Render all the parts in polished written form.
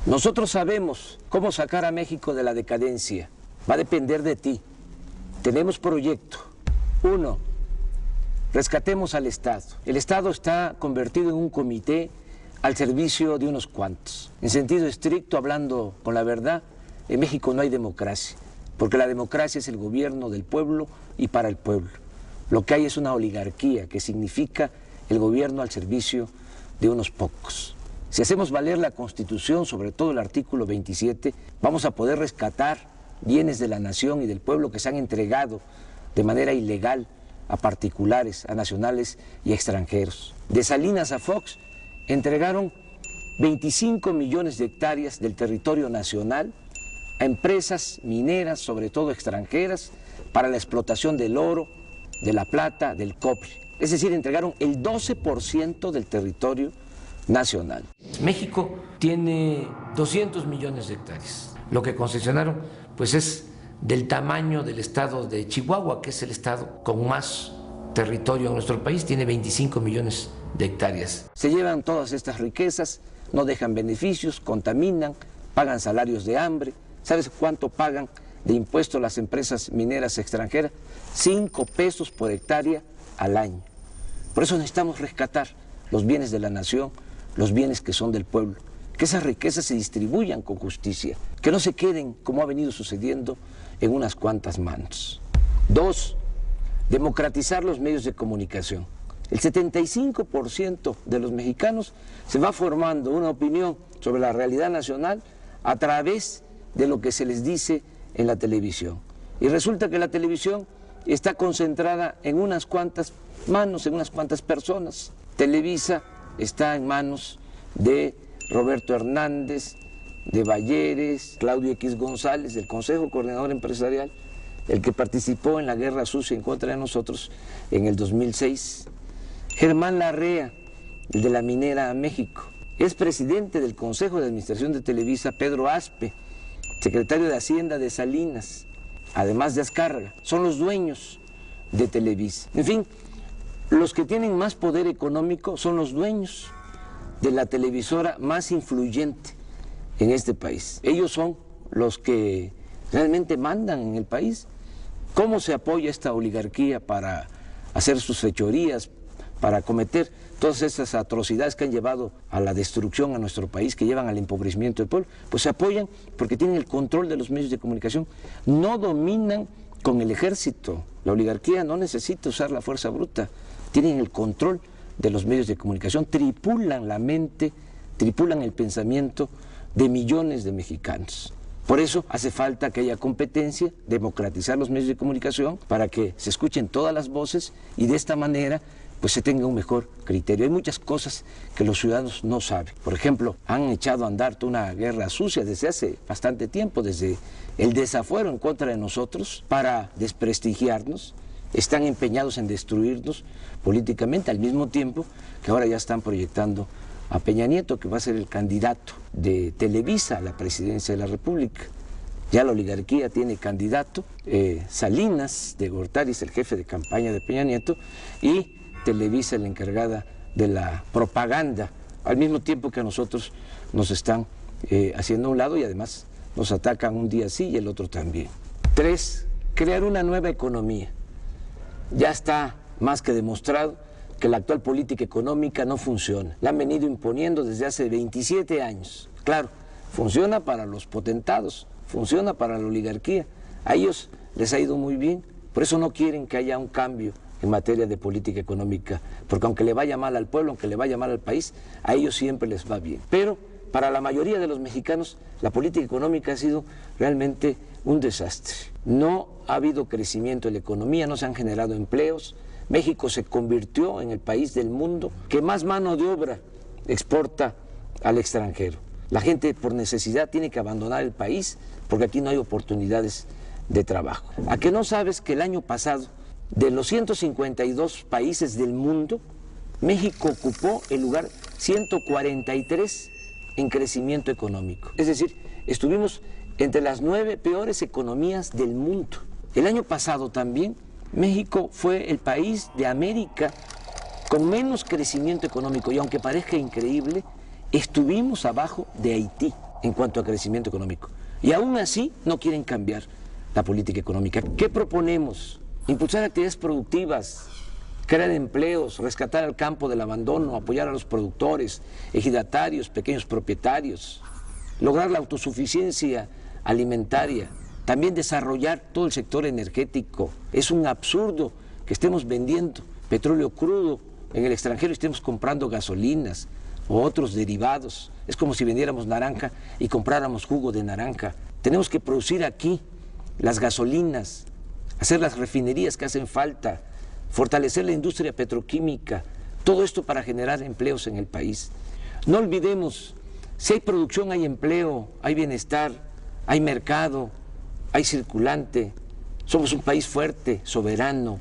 Nosotros sabemos cómo sacar a México de la decadencia. Va a depender de ti. Tenemos proyecto. 1. Rescatemos al Estado. El Estado está convertido en un comité al servicio de unos cuantos. En sentido estricto, hablando con la verdad, en México no hay democracia, porque la democracia es el gobierno del pueblo y para el pueblo. Lo que hay es una oligarquía, que significa el gobierno al servicio de unos pocos. Si hacemos valer la Constitución, sobre todo el artículo 27, vamos a poder rescatar bienes de la nación y del pueblo que se han entregado de manera ilegal a particulares, a nacionales y extranjeros. De Salinas a Fox entregaron 25 millones de hectáreas del territorio nacional a empresas mineras, sobre todo extranjeras, para la explotación del oro, de la plata, del cobre. Es decir, entregaron el 12% del territorio nacional. México tiene 200 millones de hectáreas. Lo que concesionaron pues es del tamaño del estado de Chihuahua, que es el estado con más territorio en nuestro país, tiene 25 millones de hectáreas. Se llevan todas estas riquezas, no dejan beneficios, contaminan, pagan salarios de hambre. ¿Sabes cuánto pagan de impuestos las empresas mineras extranjeras? 5 pesos por hectárea al año. Por eso necesitamos rescatar los bienes de la nación, los bienes que son del pueblo, que esas riquezas se distribuyan con justicia, que no se queden, como ha venido sucediendo, en unas cuantas manos. 2, democratizar los medios de comunicación. El 75% de los mexicanos se va formando una opinión sobre la realidad nacional a través de lo que se les dice en la televisión. Y resulta que la televisión está concentrada en unas cuantas manos, en unas cuantas personas. Televisa está en manos de Roberto Hernández, de Balleres, Claudio X González, del Consejo Coordinador Empresarial, el que participó en la guerra sucia en contra de nosotros en el 2006. Germán Larrea, el de la Minera México. Es presidente del Consejo de Administración de Televisa, Pedro Aspe, secretario de Hacienda de Salinas, además de Azcárraga. Son los dueños de Televisa. En fin, los que tienen más poder económico son los dueños de la televisora más influyente en este país. Ellos son los que realmente mandan en el país. ¿Cómo se apoya esta oligarquía para hacer sus fechorías, para cometer todas esas atrocidades que han llevado a la destrucción a nuestro país, que llevan al empobrecimiento del pueblo? Pues se apoyan porque tienen el control de los medios de comunicación, no dominan con el ejército. La oligarquía no necesita usar la fuerza bruta, tienen el control de los medios de comunicación, tripulan la mente, tripulan el pensamiento de millones de mexicanos. Por eso hace falta que haya competencia, democratizar los medios de comunicación para que se escuchen todas las voces y de esta manera pues se tenga un mejor criterio. Hay muchas cosas que los ciudadanos no saben. Por ejemplo, han echado a andar toda una guerra sucia desde hace bastante tiempo, desde el desafuero en contra de nosotros para desprestigiarnos. Están empeñados en destruirnos políticamente, al mismo tiempo que ahora ya están proyectando a Peña Nieto, que va a ser el candidato de Televisa a la presidencia de la República. Ya la oligarquía tiene candidato, Salinas de Gortari es el jefe de campaña de Peña Nieto y Televisa la encargada de la propaganda, al mismo tiempo que a nosotros nos están haciendo a un lado y además nos atacan un día sí y el otro también. 3, crear una nueva economía. Ya está más que demostrado que la actual política económica no funciona. La han venido imponiendo desde hace 27 años. Claro, funciona para los potentados, funciona para la oligarquía. A ellos les ha ido muy bien, por eso no quieren que haya un cambio en materia de política económica, porque aunque le vaya mal al pueblo, aunque le vaya mal al país, a ellos siempre les va bien. Pero para la mayoría de los mexicanos, la política económica ha sido realmente un desastre. No ha habido crecimiento en la economía, no se han generado empleos. México se convirtió en el país del mundo que más mano de obra exporta al extranjero. La gente por necesidad tiene que abandonar el país porque aquí no hay oportunidades de trabajo. ¿A qué no sabes que el año pasado, de los 152 países del mundo, México ocupó el lugar 143 en crecimiento económico? Es decir, estuvimos entre las 9 peores economías del mundo. El año pasado también México fue el país de América con menos crecimiento económico y aunque parezca increíble, estuvimos abajo de Haití en cuanto a crecimiento económico. Y aún así no quieren cambiar la política económica. ¿Qué proponemos? Impulsar actividades productivas, crear empleos, rescatar al campo del abandono, apoyar a los productores, ejidatarios, pequeños propietarios, lograr la autosuficiencia alimentaria, también desarrollar todo el sector energético. Es un absurdo que estemos vendiendo petróleo crudo en el extranjero y estemos comprando gasolinas o otros derivados. Es como si vendiéramos naranja y compráramos jugo de naranja. Tenemos que producir aquí las gasolinas, hacer las refinerías que hacen falta, fortalecer la industria petroquímica, todo esto para generar empleos en el país. No olvidemos, si hay producción hay empleo, hay bienestar, hay mercado, hay circulante, somos un país fuerte, soberano.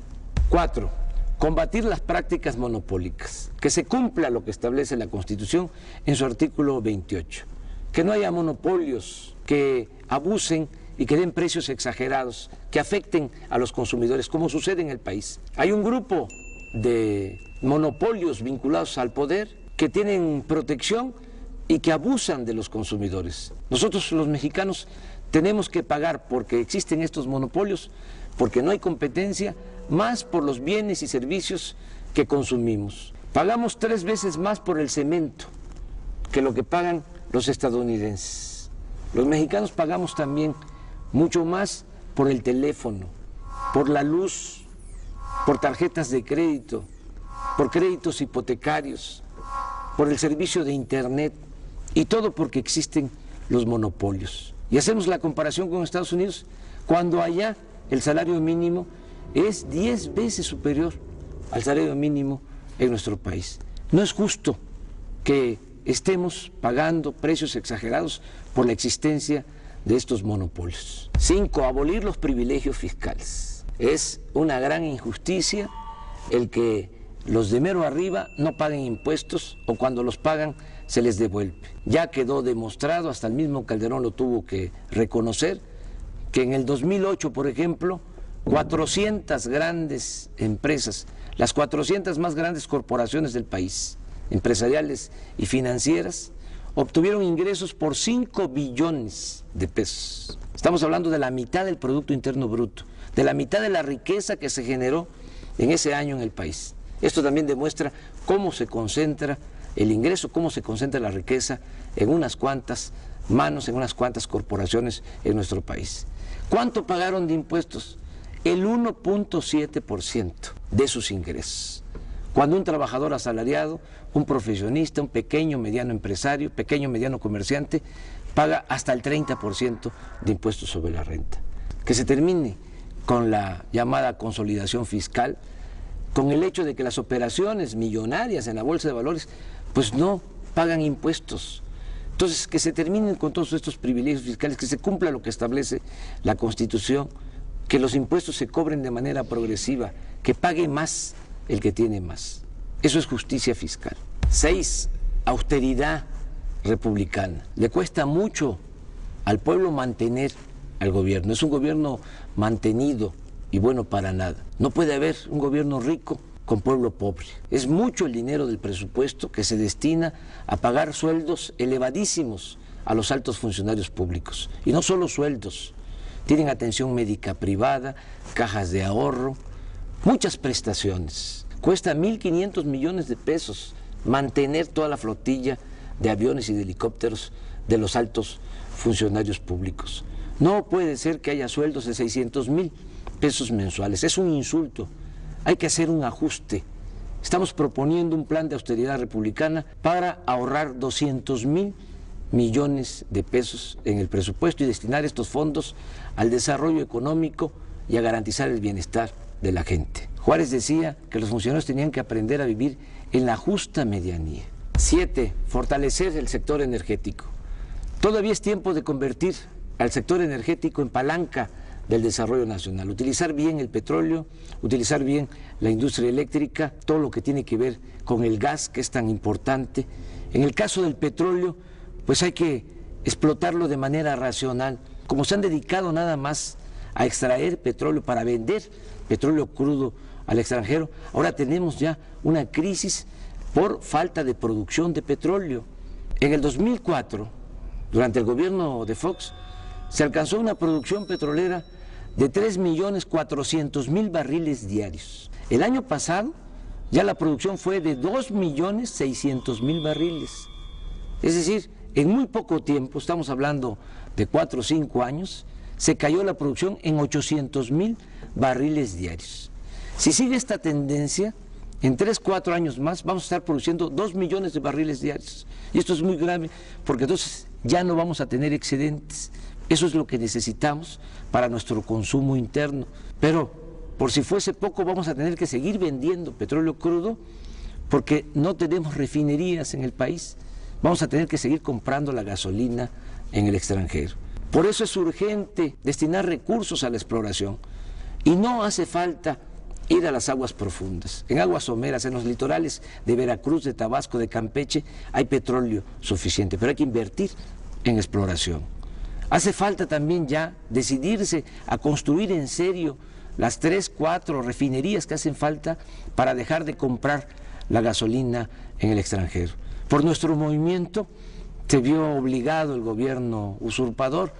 4. Combatir las prácticas monopólicas, que se cumpla lo que establece la Constitución en su artículo 28, que no haya monopolios que abusen y que den precios exagerados, que afecten a los consumidores, como sucede en el país. Hay un grupo de monopolios vinculados al poder que tienen protección y que abusan de los consumidores. Nosotros los mexicanos tenemos que pagar porque existen estos monopolios, porque no hay competencia, más por los bienes y servicios que consumimos. Pagamos 3 veces más por el cemento que lo que pagan los estadounidenses. Los mexicanos pagamos también mucho más por el teléfono, por la luz, por tarjetas de crédito, por créditos hipotecarios, por el servicio de internet, y todo porque existen los monopolios. Y hacemos la comparación con Estados Unidos, cuando allá el salario mínimo es 10 veces superior al salario mínimo en nuestro país. No es justo que estemos pagando precios exagerados por la existencia de estos monopolios. 5. Abolir los privilegios fiscales. Es una gran injusticia el que los de mero arriba no paguen impuestos o cuando los pagan se les devuelve. Ya quedó demostrado, hasta el mismo Calderón lo tuvo que reconocer, que en el 2008, por ejemplo, 400 grandes empresas, las 400 más grandes corporaciones del país, empresariales y financieras, obtuvieron ingresos por 5 billones de pesos. Estamos hablando de la mitad del Producto Interno Bruto, de la mitad de la riqueza que se generó en ese año en el país. Esto también demuestra cómo se concentra el ingreso, cómo se concentra la riqueza en unas cuantas manos, en unas cuantas corporaciones en nuestro país. ¿Cuánto pagaron de impuestos? El 1.7% de sus ingresos. Cuando un trabajador asalariado, un profesionista, un pequeño, mediano empresario, pequeño, mediano comerciante, paga hasta el 30% de impuestos sobre la renta. Que se termine con la llamada consolidación fiscal, con el hecho de que las operaciones millonarias en la Bolsa de Valores pues no pagan impuestos. Entonces, que se terminen con todos estos privilegios fiscales, que se cumpla lo que establece la Constitución, que los impuestos se cobren de manera progresiva, que pague más el que tiene más. Eso es justicia fiscal. 6. Austeridad republicana. Le cuesta mucho al pueblo mantener al gobierno. Es un gobierno mantenido y bueno para nada. No puede haber un gobierno rico con pueblo pobre. Es mucho el dinero del presupuesto que se destina a pagar sueldos elevadísimos a los altos funcionarios públicos. Y no solo sueldos, tienen atención médica privada, cajas de ahorro, muchas prestaciones. Cuesta 1.500 millones de pesos mantener toda la flotilla de aviones y de helicópteros de los altos funcionarios públicos. No puede ser que haya sueldos de 600,000 pesos mensuales, es un insulto. Hay que hacer un ajuste. Estamos proponiendo un plan de austeridad republicana para ahorrar 200,000 millones de pesos en el presupuesto y destinar estos fondos al desarrollo económico y a garantizar el bienestar de la gente. Juárez decía que los funcionarios tenían que aprender a vivir en la justa medianía. 7. Fortalecer el sector energético. Todavía es tiempo de convertir al sector energético en palanca del desarrollo nacional, utilizar bien el petróleo, utilizar bien la industria eléctrica, todo lo que tiene que ver con el gas, que es tan importante. En el caso del petróleo, pues hay que explotarlo de manera racional. Como se han dedicado nada más a extraer petróleo para vender petróleo crudo al extranjero, ahora tenemos ya una crisis por falta de producción de petróleo. En el 2004, durante el gobierno de Fox, se alcanzó una producción petrolera de 3.400.000 barriles diarios. El año pasado ya la producción fue de 2.600.000 barriles. Es decir, en muy poco tiempo, estamos hablando de 4 o 5 años, se cayó la producción en 800.000 barriles diarios. Si sigue esta tendencia, en 3 o 4 años más vamos a estar produciendo 2 millones de barriles diarios. Y esto es muy grave porque entonces ya no vamos a tener excedentes. Eso es lo que necesitamos para nuestro consumo interno. Pero por si fuese poco, vamos a tener que seguir vendiendo petróleo crudo porque no tenemos refinerías en el país. Vamos a tener que seguir comprando la gasolina en el extranjero. Por eso es urgente destinar recursos a la exploración. Y no hace falta ir a las aguas profundas. En aguas someras, en los litorales de Veracruz, de Tabasco, de Campeche, hay petróleo suficiente, pero hay que invertir en exploración. Hace falta también ya decidirse a construir en serio las 3 o 4 refinerías que hacen falta para dejar de comprar la gasolina en el extranjero. Por nuestro movimiento se vio obligado el gobierno usurpador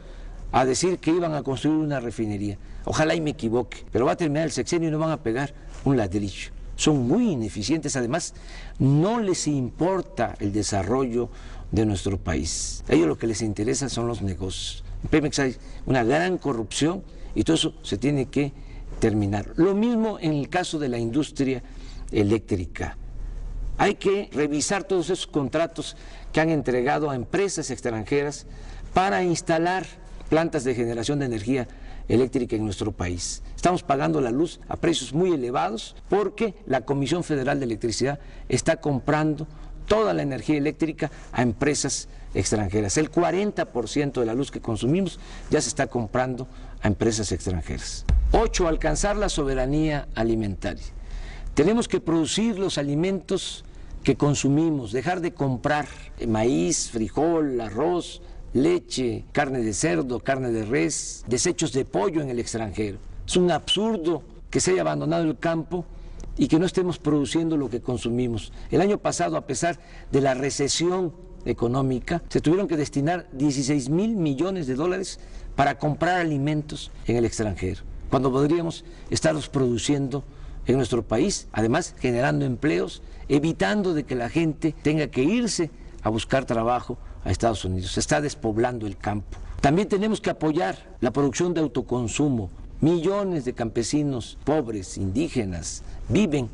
a decir que iban a construir una refinería. Ojalá y me equivoque, pero va a terminar el sexenio y no van a pegar un ladrillo. Son muy ineficientes, además no les importa el desarrollo de nuestro país. A ellos lo que les interesa son los negocios. En Pemex hay una gran corrupción y todo eso se tiene que terminar. Lo mismo en el caso de la industria eléctrica. Hay que revisar todos esos contratos que han entregado a empresas extranjeras para instalar plantas de generación de energía eléctrica en nuestro país. Estamos pagando la luz a precios muy elevados porque la Comisión Federal de Electricidad está comprando toda la energía eléctrica a empresas extranjeras. El 40% de la luz que consumimos ya se está comprando a empresas extranjeras. 8. Alcanzar la soberanía alimentaria. Tenemos que producir los alimentos que consumimos, dejar de comprar maíz, frijol, arroz, leche, carne de cerdo, carne de res, desechos de pollo en el extranjero. Es un absurdo que se haya abandonado el campo y que no estemos produciendo lo que consumimos. El año pasado, a pesar de la recesión económica, se tuvieron que destinar 16.000 millones de dólares para comprar alimentos en el extranjero, cuando podríamos estarlos produciendo en nuestro país, además generando empleos, evitando de que la gente tenga que irse a buscar trabajo a Estados Unidos. Se está despoblando el campo. También tenemos que apoyar la producción de autoconsumo. Millones de campesinos pobres, indígenas, viven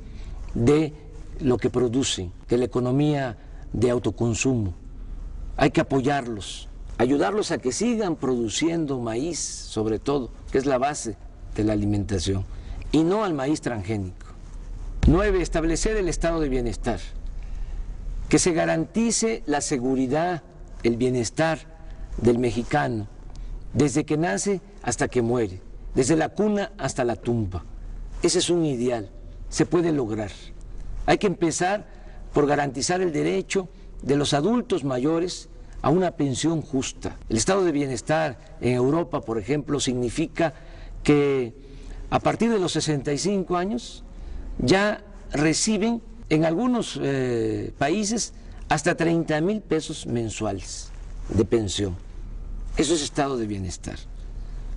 de lo que producen, de la economía de autoconsumo. Hay que apoyarlos, ayudarlos a que sigan produciendo maíz, sobre todo, que es la base de la alimentación, y no al maíz transgénico. 9. Establecer el estado de bienestar, que se garantice la seguridad, el bienestar del mexicano, desde que nace hasta que muere, desde la cuna hasta la tumba. Ese es un ideal, se puede lograr. Hay que empezar por garantizar el derecho de los adultos mayores a una pensión justa. El estado de bienestar en Europa, por ejemplo, significa que a partir de los 65 años ya reciben en algunos países hasta 30,000 pesos mensuales de pensión. Eso es estado de bienestar.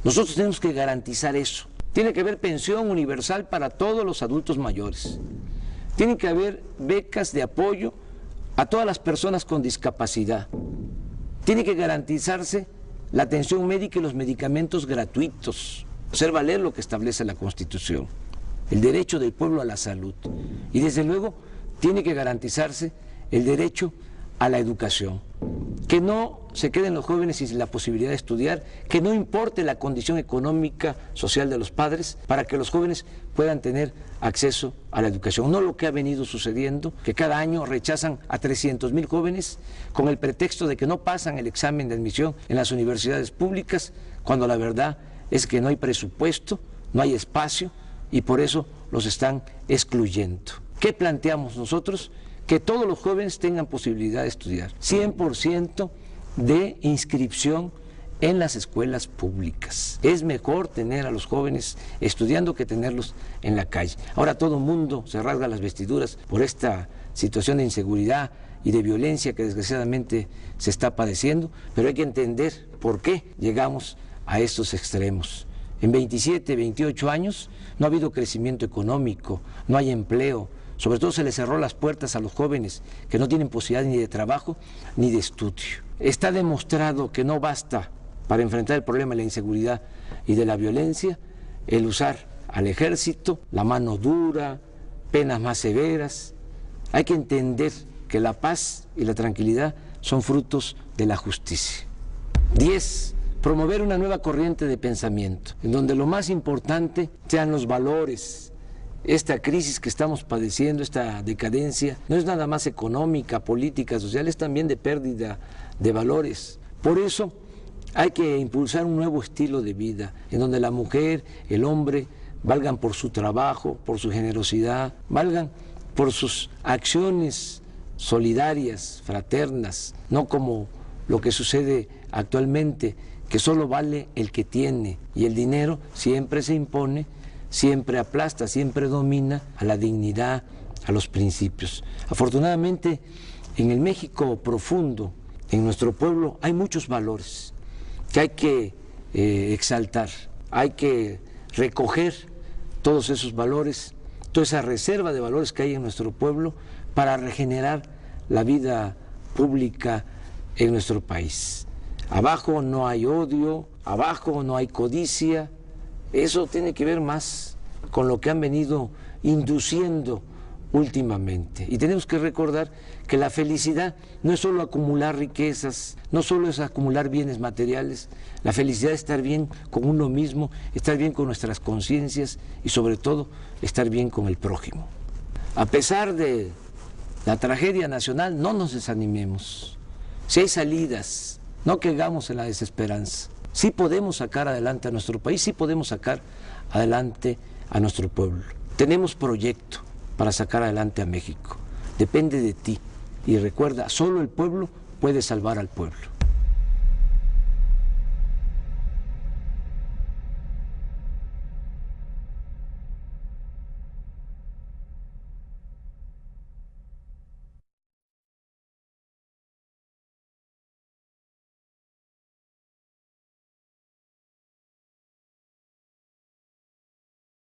Nosotros tenemos que garantizar eso. Tiene que haber pensión universal para todos los adultos mayores. Tiene que haber becas de apoyo a todas las personas con discapacidad. Tiene que garantizarse la atención médica y los medicamentos gratuitos. Hacer valer lo que establece la Constitución, el derecho del pueblo a la salud. Y desde luego tiene que garantizarse el derecho a la educación. Que no se queden los jóvenes sin la posibilidad de estudiar, que no importe la condición económica, social de los padres, para que los jóvenes puedan tener acceso a la educación. No lo que ha venido sucediendo, que cada año rechazan a 300,000 jóvenes con el pretexto de que no pasan el examen de admisión en las universidades públicas, cuando la verdad es que no hay presupuesto, no hay espacio y por eso los están excluyendo. ¿Qué planteamos nosotros? Que todos los jóvenes tengan posibilidad de estudiar. 100% de inscripción en las escuelas públicas. Es mejor tener a los jóvenes estudiando que tenerlos en la calle. Ahora todo el mundo se rasga las vestiduras por esta situación de inseguridad y de violencia que desgraciadamente se está padeciendo, pero hay que entender por qué llegamos a estos extremos. En 27, 28 años no ha habido crecimiento económico, no hay empleo, sobre todo se les cerró las puertas a los jóvenes que no tienen posibilidad ni de trabajo ni de estudio. Está demostrado que no basta para enfrentar el problema de la inseguridad y de la violencia el usar al ejército, la mano dura, penas más severas. Hay que entender que la paz y la tranquilidad son frutos de la justicia. 10. Promover una nueva corriente de pensamiento, en donde lo más importante sean los valores. Esta crisis que estamos padeciendo, esta decadencia, no es nada más económica, política, social, es también de pérdida de valores. Por eso hay que impulsar un nuevo estilo de vida, en donde la mujer, el hombre, valgan por su trabajo, por su generosidad, valgan por sus acciones solidarias, fraternas, no como lo que sucede actualmente, que solo vale el que tiene, y el dinero siempre se impone, siempre aplasta, siempre domina a la dignidad, a los principios. Afortunadamente, en el México profundo, en nuestro pueblo, hay muchos valores que hay que exaltar, hay que recoger todos esos valores, toda esa reserva de valores que hay en nuestro pueblo para regenerar la vida pública en nuestro país. Abajo no hay odio, abajo no hay codicia, eso tiene que ver más con lo que han venido induciendo últimamente. Y tenemos que recordar que la felicidad no es solo acumular riquezas, no solo es acumular bienes materiales, la felicidad es estar bien con uno mismo, estar bien con nuestras conciencias y sobre todo estar bien con el prójimo. A pesar de la tragedia nacional, no nos desanimemos. Si hay salidas, no caigamos en la desesperanza. Sí podemos sacar adelante a nuestro país, sí podemos sacar adelante a nuestro pueblo. Tenemos proyecto para sacar adelante a México. Depende de ti. Y recuerda, solo el pueblo puede salvar al pueblo.